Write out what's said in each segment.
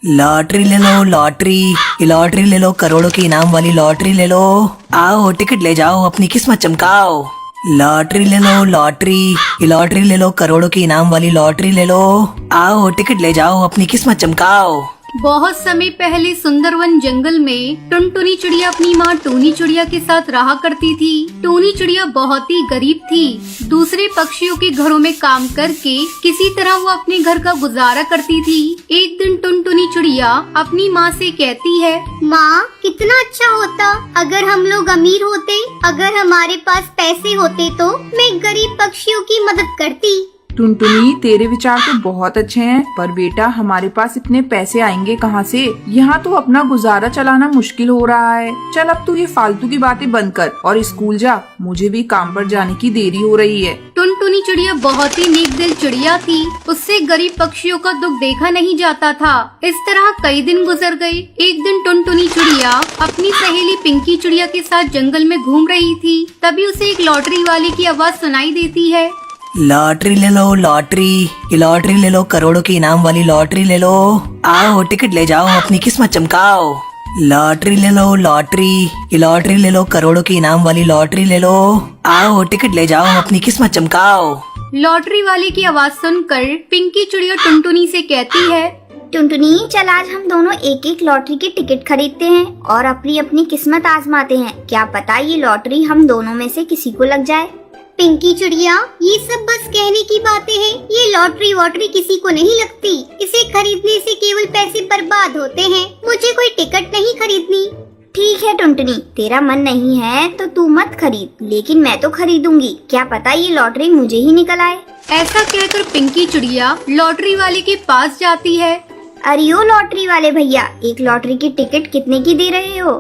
Lottery ले लो lottery, ये lottery ले लो, करोड़ों के इनाम वाली लॉटरी ले लो। आओ टिकट ले जाओ, अपनी किस्मत चमकाओ। लॉटरी ले लो लॉटरी, ये लॉटरी ले लो, करोड़ों के इनाम वाली लॉटरी ले लो। आओ टिकट ले जाओ, अपनी किस्मत चमकाओ। बहुत समय पहले सुंदरवन जंगल में टुनटुनी चिड़िया अपनी माँ टूनी चिड़िया के साथ रहा करती थी। टूनी चिड़िया बहुत ही गरीब थी। दूसरे पक्षियों के घरों में काम करके किसी तरह वो अपने घर का गुजारा करती थी। एक दिन टुनटुनी चिड़िया अपनी माँ से कहती है, माँ कितना अच्छा होता अगर हम लोग अमीर होते, अगर हमारे पास पैसे होते तो मैं गरीब पक्षियों की मदद करती। टुनटुनी, तेरे विचार तो बहुत अच्छे हैं, पर बेटा हमारे पास इतने पैसे आएंगे कहाँ से? यहाँ तो अपना गुजारा चलाना मुश्किल हो रहा है। चल अब तू ये फालतू की बातें बंद कर और स्कूल जा, मुझे भी काम पर जाने की देरी हो रही है। टुनटुनी चिड़िया बहुत ही नेक दिल चिड़िया थी। उससे गरीब पक्षियों का दुख देखा नहीं जाता था। इस तरह कई दिन गुजर गए। एक दिन टुनटुनी चिड़िया अपनी सहेली पिंकी चिड़िया के साथ जंगल में घूम रही थी। तभी उसे एक लॉटरी वाले की आवाज सुनाई देती है। लॉटरी ले लो लॉटरी, ये लॉटरी ले लो, करोड़ों के इनाम वाली लॉटरी ले लो। आओ टिकट ले जाओ, अपनी किस्मत चमकाओ। लॉटरी ले लो लॉटरी, ये लॉटरी ले लो, करोड़ों के इनाम वाली लॉटरी ले लो। आओ टिकट ले जाओ, अपनी किस्मत चमकाओ। लॉटरी वाले की आवाज सुनकर पिंकी चिड़िया टुनटुनी से कहती है, टुनटुनी, चल आज हम दोनों एक एक लॉटरी की टिकट खरीदते हैं और अपनी अपनी किस्मत आजमाते हैं। क्या पता ये लॉटरी हम दोनों में से किसी को लग जाए। पिंकी चिड़िया, ये सब बस कहने की बातें हैं। ये लॉटरी वॉटरी किसी को नहीं लगती। इसे खरीदने से केवल पैसे बर्बाद होते हैं। मुझे कोई टिकट नहीं खरीदनी। ठीक है टुनटुनी, तेरा मन नहीं है तो तू मत खरीद, लेकिन मैं तो खरीदूंगी। क्या पता ये लॉटरी मुझे ही निकल आए। ऐसा कहकर पिंकी चिड़िया लॉटरी वाले के पास जाती है। अरे ओ लॉटरी वाले भैया, एक लॉटरी की टिकट कितने की दे रहे हो?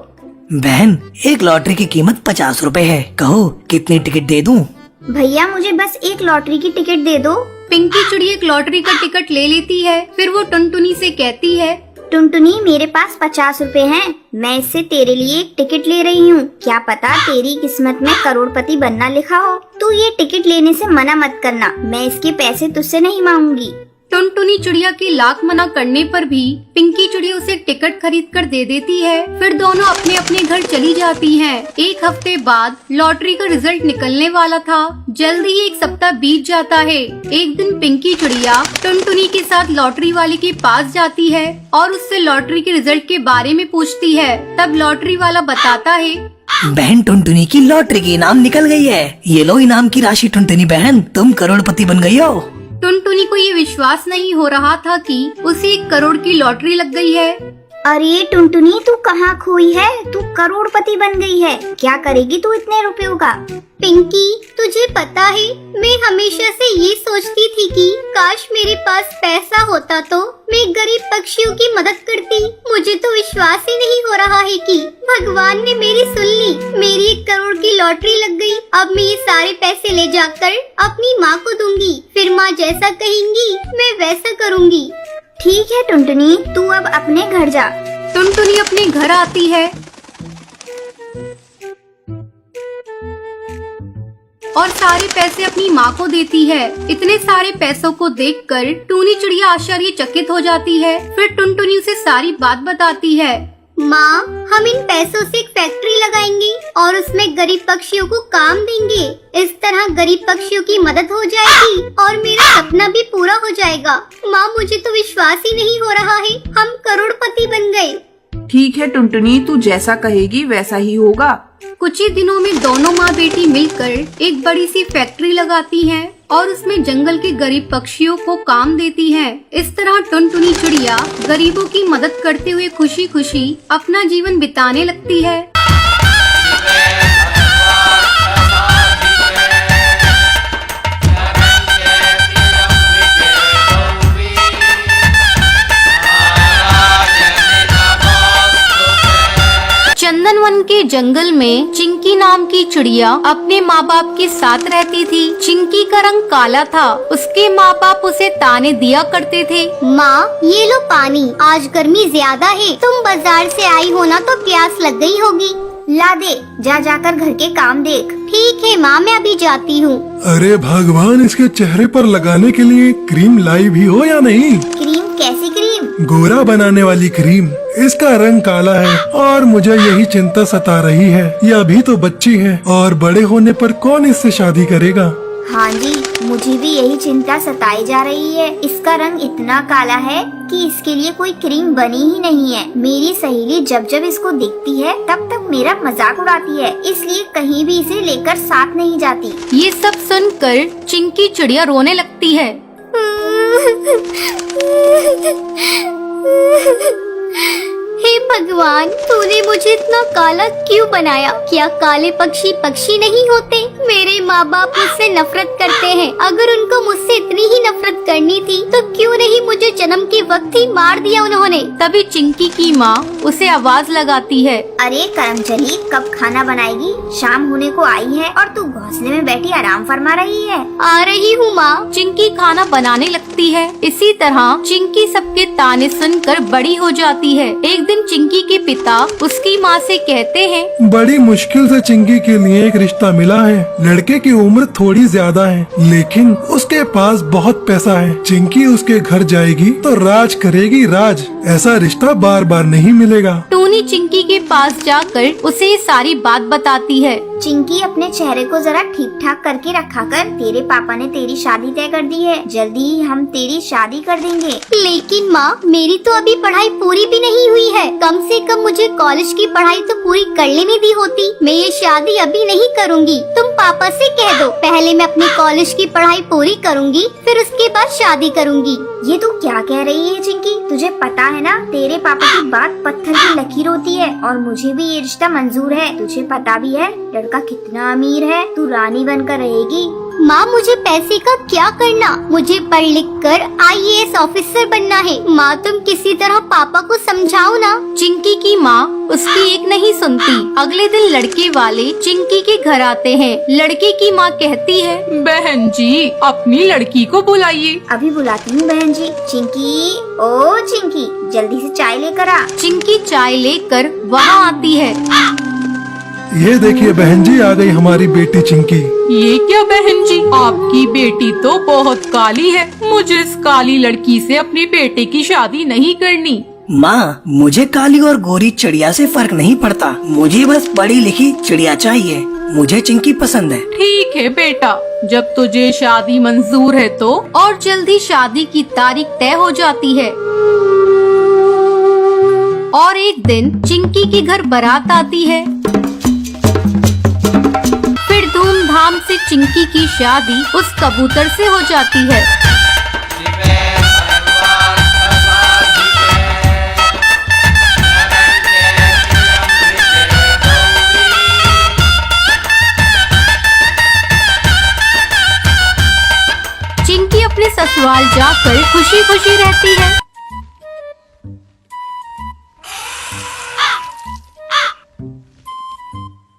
बहन, एक लॉटरी की कीमत 50 रुपए है, कहो कितनी टिकट दे दूं? भैया मुझे बस एक लॉटरी की टिकट दे दो। पिंकी चिड़िया एक लॉटरी का टिकट ले लेती है। फिर वो टुनटुनी से कहती है, टुनटुनी, मेरे पास 50 रुपए हैं। मैं इससे तेरे लिए एक टिकट ले रही हूँ। क्या पता तेरी किस्मत में करोड़पति बनना लिखा हो। तू ये टिकट लेने से मना मत करना, मैं इसके पैसे तुझसे नहीं मांगूंगी। टुनटुनी चिड़िया के लाख मना करने पर भी पिंकी चिड़िया उसे टिकट खरीद कर दे देती है। फिर दोनों अपने अपने घर चली जाती हैं। एक हफ्ते बाद लॉटरी का रिजल्ट निकलने वाला था। जल्दी ही एक सप्ताह बीत जाता है। एक दिन पिंकी चिड़िया टुनटुनी के साथ लॉटरी वाले के पास जाती है और उससे लॉटरी के रिजल्ट के बारे में पूछती है। तब लॉटरी वाला बताता है, बहन टुनटुनी की लॉटरी की इनाम निकल गई है। ये लो इनाम की राशि टुनटुनी बहन, तुम करोड़पति बन गई हो। टुनटुनी को ये विश्वास नहीं हो रहा था कि उसे 1 करोड़ की लॉटरी लग गई है। अरे टुनटुनी, तू कहाँ खोई है? तू करोड़पति बन गई है। क्या करेगी तू इतने रुपयों का? पिंकी, तुझे पता है मैं हमेशा से ये सोचती थी कि काश मेरे पास पैसा होता तो मैं गरीब पक्षियों की मदद करती। मुझे तो विश्वास ही नहीं हो रहा है कि भगवान ने मेरी सुन ली। मेरी 1 करोड़ की लॉटरी लग गई। अब मैं ये सारे पैसे ले जाकर अपनी माँ को दूंगी। फिर माँ जैसा कहेंगी मैं वैसा करूँगी। ठीक है टुनटुनी, तू अब अपने घर जा। टुनटुनी अपने घर आती है और सारे पैसे अपनी माँ को देती है। इतने सारे पैसों को देखकर टूनी चिड़िया आश्चर्यचकित हो जाती है। फिर टुनटुनी उसे सारी बात बताती है। माँ, हम इन पैसों से एक फैक्ट्री लगाएंगे और उसमें गरीब पक्षियों को काम देंगे। इस तरह गरीब पक्षियों की मदद हो जाएगी और मेरा सपना भी पूरा हो जाएगा। माँ, मुझे तो विश्वास ही नहीं हो रहा है, हम करोड़पति बन गए। ठीक है टुनटुनी, तू जैसा कहेगी वैसा ही होगा। कुछ ही दिनों में दोनों माँ बेटी मिलकर एक बड़ी सी फैक्ट्री लगाती हैं और उसमें जंगल के गरीब पक्षियों को काम देती हैं। इस तरह टुनटुनी चिड़िया गरीबों की मदद करते हुए खुशी खुशी अपना जीवन बिताने लगती है। चंदनवन के जंगल में चिंकी नाम की चिड़िया अपने माँ बाप के साथ रहती थी। चिंकी का रंग काला था। उसके माँ बाप उसे ताने दिया करते थे। माँ, ये लो पानी, आज गर्मी ज्यादा है। तुम बाजार से आई हो ना तो प्यास लग गई होगी। ला दे, जा जाकर घर के काम देख। ठीक है माँ, मैं अभी जाती हूँ। अरे भगवान, इसके चेहरे पर लगाने के लिए क्रीम लाई भी हो या नहीं? क्रीम कैसी क्रीम? गोरा बनाने वाली क्रीम। इसका रंग काला है और मुझे यही चिंता सता रही है। ये अभी तो बच्ची है और बड़े होने पर कौन इससे शादी करेगा। हाँ जी, मुझे भी यही चिंता सताई जा रही है। इसका रंग इतना काला है कि इसके लिए कोई क्रीम बनी ही नहीं है। मेरी सहेली जब जब इसको देखती है तब तक मेरा मजाक उड़ाती है, इसलिए कहीं भी इसे लेकर साथ नहीं जाती। ये सब सुनकर चिंकी चिड़िया रोने लगती है। हे भगवान, तूने मुझे इतना काला क्यों बनाया? क्या काले पक्षी पक्षी नहीं होते? मेरे माँ बाप मुझसे नफरत करते हैं। अगर उनको मुझसे इतनी ही नफरत करनी थी तो क्यों नहीं मुझे जन्म के वक्त ही मार दिया उन्होंने। तभी चिंकी की माँ उसे आवाज लगाती है। अरे करमचली, कब खाना बनाएगी? शाम होने को आई है और तू घोंसले में बैठी आराम फरमा रही है। आ रही हूँ माँ। चिंकी खाना बनाने लगती है। इसी तरह चिंकी सबके ताने सुनकर बड़ी हो जाती है। एक दिन चिंकी के पिता उसकी माँ से कहते हैं, बड़ी मुश्किल से चिंकी के लिए एक रिश्ता मिला है। लड़के की उम्र थोड़ी ज्यादा है लेकिन उसके पास बहुत पैसा है। चिंकी उसके घर जाएगी तो राज करेगी राज। ऐसा रिश्ता बार बार नहीं मिलेगा। टूनी चिंकी के पास जाकर उसे ये सारी बात बताती है। चिंकी, अपने चेहरे को जरा ठीक ठाक करके रखा कर। तेरे पापा ने तेरी शादी तय कर दी है। जल्दी ही हम तेरी शादी कर देंगे। लेकिन माँ, मेरी तो अभी पढ़ाई पूरी भी नहीं हुई है। कम से कम मुझे कॉलेज की पढ़ाई तो पूरी कर लेने दी होती। मैं ये शादी अभी नहीं करूँगी। तुम पापा से कह दो, पहले मैं अपनी कॉलेज की पढ़ाई पूरी करूँगी, फिर उसके बाद शादी करूँगी। ये तू क्या कह रही है चिंकी? तुझे पता है ना, तेरे पापा की बात पत्थर की लकीर होती है और मुझे भी ये रिश्ता मंजूर है। तुझे पता भी है लड़का कितना अमीर है। तू रानी बनकर रहेगी। माँ, मुझे पैसे का क्या करना? मुझे पढ़ लिख कर IAS ऑफिसर बनना है। माँ, तुम किसी तरह पापा को समझाओ ना। चिंकी की माँ उसकी एक नहीं सुनती। अगले दिन लड़के वाले चिंकी के घर आते हैं। लड़के की माँ कहती है, बहन जी, अपनी लड़की को बुलाइए। अभी बुलाती हूँ बहन जी। चिंकी, ओ चिंकी, जल्दी से चाय लेकर आ। चिंकी चाय लेकर वहाँ आती है। ये देखिए बहन जी, आ गई हमारी बेटी चिंकी। ये क्या बहन जी, आपकी बेटी तो बहुत काली है। मुझे इस काली लड़की से अपने बेटे की शादी नहीं करनी। माँ, मुझे काली और गोरी चिड़िया से फर्क नहीं पड़ता। मुझे बस पढ़ी लिखी चिड़िया चाहिए। मुझे चिंकी पसंद है। ठीक है बेटा, जब तुझे शादी मंजूर है तो। और जल्दी शादी की तारीख तय हो जाती है। और एक दिन चिंकी के घर बारात आती है। फिर धूमधाम से चिंकी की शादी उस कबूतर से हो जाती है। चिंकी अपने ससुराल जाकर खुशी खुशी रहती है।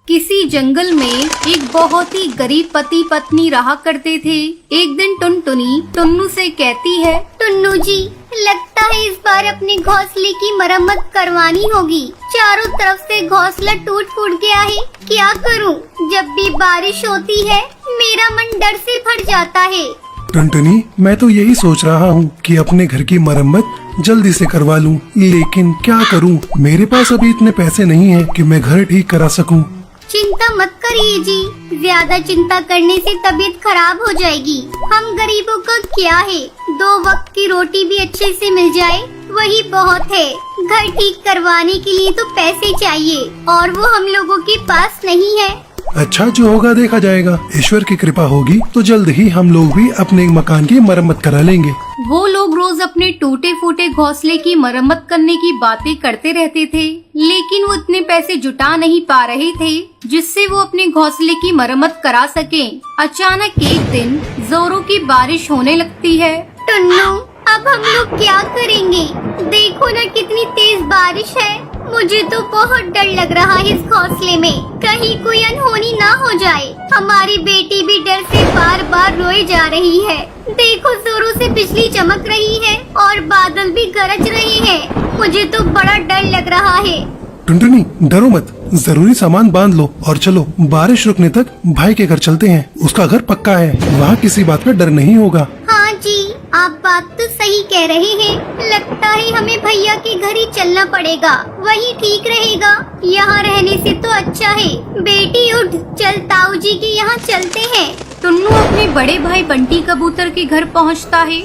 किसी जंगल में एक बहुत ही गरीब पति पत्नी रहा करते थे। एक दिन टुनटुनी टुन्नू से कहती है, टुन्नू जी, लगता है इस बार अपने घोंसले की मरम्मत करवानी होगी। चारों तरफ से घोंसला टूट फूट गया है। क्या करूं? जब भी बारिश होती है मेरा मन डर से भर जाता है। टुनटुनी, मैं तो यही सोच रहा हूँ कि अपने घर की मरम्मत जल्दी से करवा लूँ, लेकिन क्या करूँ? मेरे पास अभी इतने पैसे नहीं हैं कि मैं घर ठीक करा सकूँ। चिंता मत करिए जी, ज्यादा चिंता करने से तबीयत खराब हो जाएगी। हम गरीबों का क्या है, 2 वक्त की रोटी भी अच्छे से मिल जाए वही बहुत है। घर ठीक करवाने के लिए तो पैसे चाहिए और वो हम लोगों के पास नहीं है। अच्छा, जो होगा देखा जाएगा। ईश्वर की कृपा होगी तो जल्द ही हम लोग भी अपने मकान की मरम्मत करा लेंगे। वो लोग रोज अपने टूटे फूटे घोंसले की मरम्मत करने की बातें करते रहते थे, लेकिन वो इतने पैसे जुटा नहीं पा रहे थे जिससे वो अपने घोंसले की मरम्मत करा सकें। अचानक एक दिन जोरों की बारिश होने लगती है। टुन्नू, अब हम लोग क्या करेंगे? देखो ना कितनी तेज बारिश है। मुझे तो बहुत डर लग रहा है इस घोंसले में, कहीं कोई अनहोनी ना हो जाए। हमारी बेटी भी डर से बार बार रोए जा रही है। देखो, जोरों से बिजली चमक रही है और बादल भी गरज रहे हैं। मुझे तो बड़ा डर लग रहा है। टुनटुनी, डरो मत, जरूरी सामान बांध लो और चलो बारिश रुकने तक भाई के घर चलते हैं। उसका घर पक्का है, वहाँ किसी बात का डर नहीं होगा। हाँ जी, आप बात तो सही कह रहे हैं। लगता है हमें भैया के घर ही चलना पड़ेगा, वही ठीक रहेगा। यहाँ रहने से तो अच्छा है। बेटी उठ, चल ताऊ जी के यहाँ चलते हैं। टुन्नू अपने बड़े भाई बंटी कबूतर के घर पहुँचता है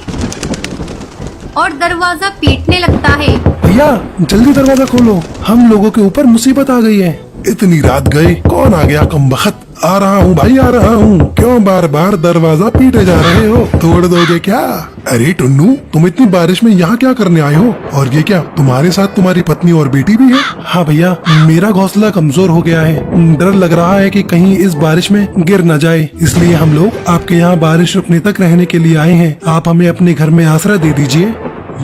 और दरवाजा पीटने लगता है। भैया जल्दी दरवाजा खोलो, हम लोगों के ऊपर मुसीबत आ गई है। इतनी रात गए, कौन आ गया कमबख्त? आ रहा हूँ भाई, आ रहा हूँ। क्यों बार बार दरवाजा पीटे जा रहे हो? तोड़ दोगे क्या? अरे टुन्नू, तुम इतनी बारिश में यहाँ क्या करने आए हो? और ये क्या, तुम्हारे साथ तुम्हारी पत्नी और बेटी भी है? हाँ भैया, मेरा हौसला कमजोर हो गया है। डर लग रहा है कि कहीं इस बारिश में गिर न जाए, इसलिए हम लोग आपके यहाँ बारिश रुकने तक रहने के लिए आए हैं। आप हमें अपने घर में आसरा दे दीजिए।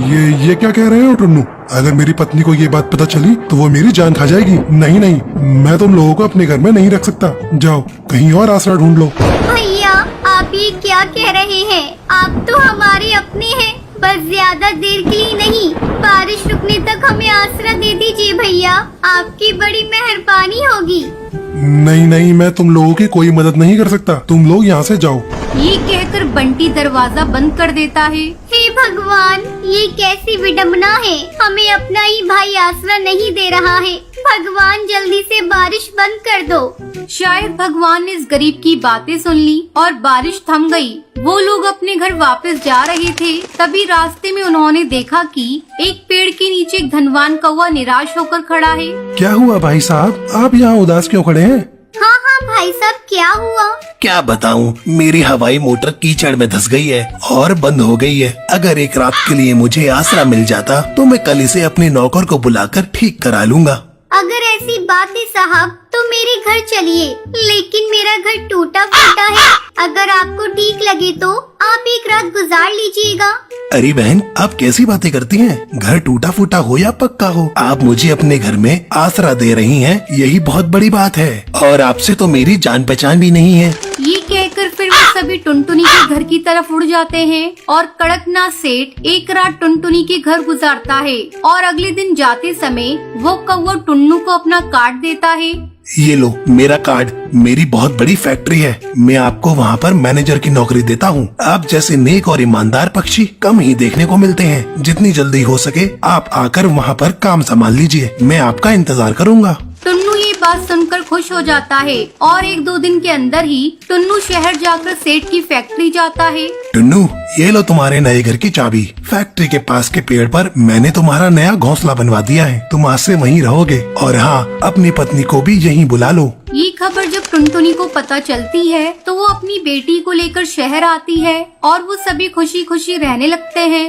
ये क्या कह रहे हो टुन्नू? अगर मेरी पत्नी को ये बात पता चली तो वो मेरी जान खा जाएगी। नहीं नहीं, मैं तुम लोगों को अपने घर में नहीं रख सकता। जाओ कहीं और आसरा ढूंढ लो। भैया आप ये क्या कह रहे हैं? आप तो हमारे अपने हैं। बस ज्यादा देर के लिए नहीं, बारिश रुकने तक हमें आसरा दे दीजिए भैया, आपकी बड़ी मेहरबानी होगी। नहीं नहीं, मैं तुम लोगों की कोई मदद नहीं कर सकता। तुम लोग यहाँ से जाओ। ये कहकर बंटी दरवाजा बंद कर देता है। हे भगवान, ये कैसी विडम्बना है। हमें अपना ही भाई आसरा नहीं दे रहा है। भगवान जल्दी से बारिश बंद कर दो। शायद भगवान ने इस गरीब की बातें सुन ली और बारिश थम गई। वो लोग अपने घर वापस जा रहे थे, तभी रास्ते में उन्होंने देखा कि एक पेड़ के नीचे एक धनवान कौवा निराश होकर खड़ा है। क्या हुआ भाई साहब, आप यहाँ उदास क्यों खड़े हैं? हाँ हाँ भाई साहब, क्या हुआ? क्या बताऊं, मेरी हवाई मोटर कीचड़ में धंस गई है और बंद हो गई है। अगर एक रात के लिए मुझे आसरा मिल जाता तो मैं कल इसे अपने नौकर को बुलाकर ठीक करा लूंगा। अगर ऐसी बात है साहब तो मेरे घर चलिए, लेकिन मेरा घर टूटा फूटा है। अगर आपको ठीक लगे तो आप एक रात गुजार लीजिएगा। अरे बहन, आप कैसी बातें करती हैं? घर टूटा फूटा हो या पक्का हो, आप मुझे अपने घर में आसरा दे रही हैं, यही बहुत बड़ी बात है। और आपसे तो मेरी जान पहचान भी नहीं है। ये कहकर फिर वो सभी टुनटुनी के घर की तरफ उड़ जाते हैं और कड़कनाथ सेठ एक रात टुनटुनी के घर गुजारता है और अगले दिन जाते समय वो कौवा टुन्नू को अपना कार्ड देता है। ये लो मेरा कार्ड, मेरी बहुत बड़ी फैक्ट्री है। मैं आपको वहाँ पर मैनेजर की नौकरी देता हूँ। आप जैसे नेक और ईमानदार पक्षी कम ही देखने को मिलते हैं। जितनी जल्दी हो सके आप आकर वहाँ पर काम संभाल लीजिए, मैं आपका इंतजार करूँगा। टुन्नू ये बात सुनकर खुश हो जाता है और 1-2 दिन के अंदर ही टुन्नू शहर जाकर सेठ की फैक्ट्री जाता है। टुन्नू, ये लो तुम्हारे नए घर की चाबी। फैक्ट्री के पास के पेड़ पर मैंने तुम्हारा नया घोंसला बनवा दिया है, तुम आज से वहीं रहोगे। और हाँ, अपनी पत्नी को भी यहीं बुला लो। ये खबर जब टुनटुनी को पता चलती है तो वो अपनी बेटी को लेकर शहर आती है और वो सभी खुशी खुशी रहने लगते हैं।